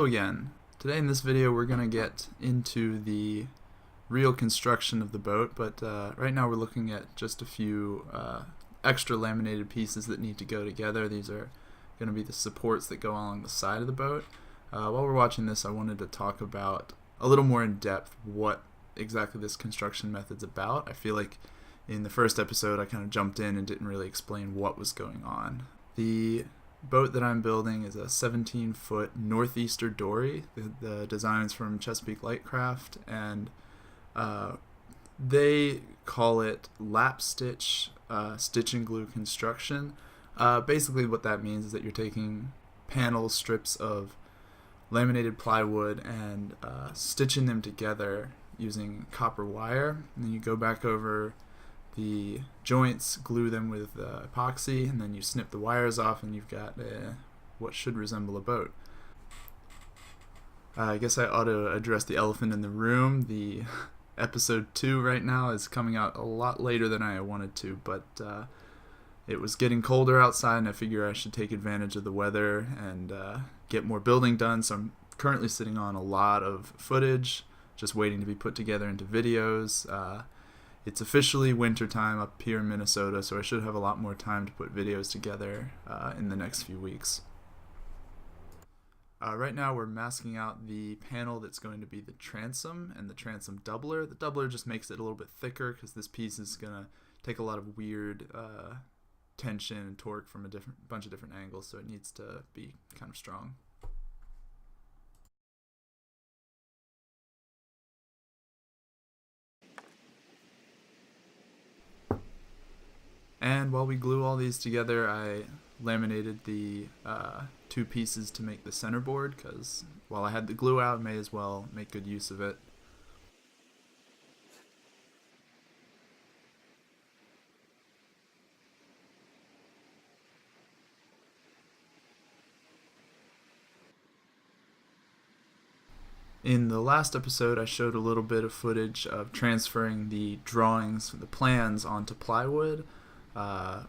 Hello again. Today in this video we're going to get into the real construction of the boat, but right now we're looking at just a few extra laminated pieces that need to go together. These are going to be the supports that go along the side of the boat. While we're watching this, I wanted to talk about a little more in depth what exactly this construction method's about. I feel like in the first episode I kind of jumped in and didn't really explain what was going on. The boat that I'm building is a 17-foot Northeaster Dory. The design's from Chesapeake Light Craft, and they call it lap stitch stitch and glue construction. Basically what that means is that you're taking panel strips of laminated plywood and stitching them together using copper wire, and then you go back over the joints, glue them with epoxy, and then you snip the wires off and you've got what should resemble a boat. I guess I ought to address the elephant in the room. The episode 2 right now is coming out a lot later than I wanted to, but it was getting colder outside and I figure I should take advantage of the weather and get more building done, so I'm currently sitting on a lot of footage just waiting to be put together into videos. It's officially winter time up here in Minnesota, so I should have a lot more time to put videos together in the next few weeks. Right now we're masking out the panel that's going to be the transom and the transom doubler. The doubler just makes it a little bit thicker because this piece is going to take a lot of weird tension and torque from a bunch of different angles, so it needs to be kind of strong. And while we glue all these together, I laminated the two pieces to make the centerboard, because while I had the glue out, I may as well make good use of it. In the last episode, I showed a little bit of footage of transferring the drawings, the plans, onto plywood.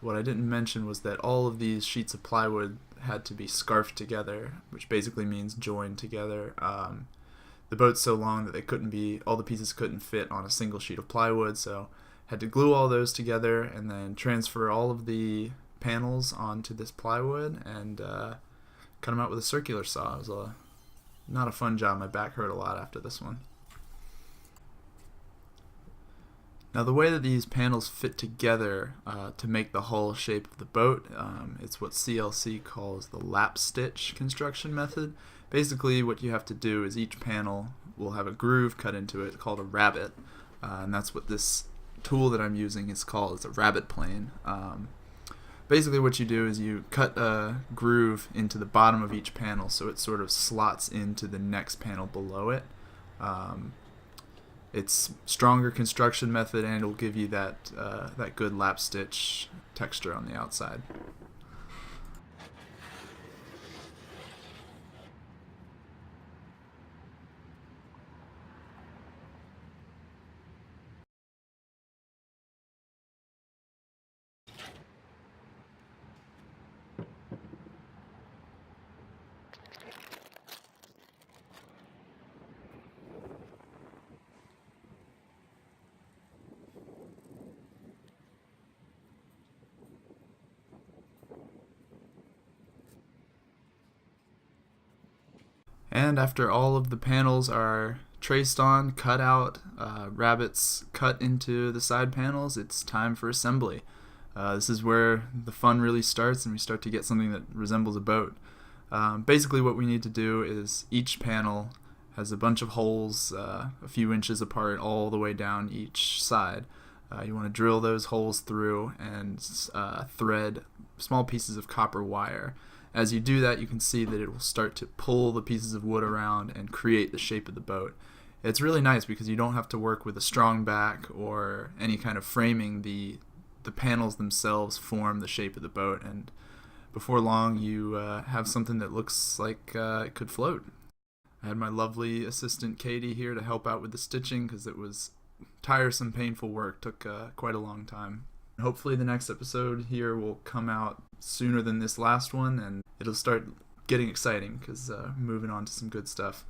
What I didn't mention was that all of these sheets of plywood had to be scarfed together, which basically means joined together. The boat's so long that all the pieces couldn't fit on a single sheet of plywood, so had to glue all those together and then transfer all of the panels onto this plywood and cut them out with a circular saw. It was not a fun job. My back hurt a lot after this one. Now the way that these panels fit together to make the hull shape of the boat, it's what CLC calls the lap stitch construction method. Basically what you have to do is each panel will have a groove cut into it called a rabbet, and that's what this tool that I'm using is called. It's a rabbet plane. Basically what you do is you cut a groove into the bottom of each panel so it sort of slots into the next panel below it. It's stronger construction method, and it'll give you that good lap stitch texture on the outside. And after all of the panels are traced on, cut out, rabbets cut into the side panels, it's time for assembly. This is where the fun really starts and we start to get something that resembles a boat. Basically what we need to do is each panel has a bunch of holes a few inches apart all the way down each side. You want to drill those holes through and thread small pieces of copper wire. As you do that, you can see that it will start to pull the pieces of wood around and create the shape of the boat. It's really nice because you don't have to work with a strong back or any kind of framing. The panels themselves form the shape of the boat, and before long you have something that looks like it could float. I had my lovely assistant Katie here to help out with the stitching because it was tiresome, painful work. Took quite a long time. Hopefully the next episode here will come out sooner than this last one, and it'll start getting exciting because moving on to some good stuff.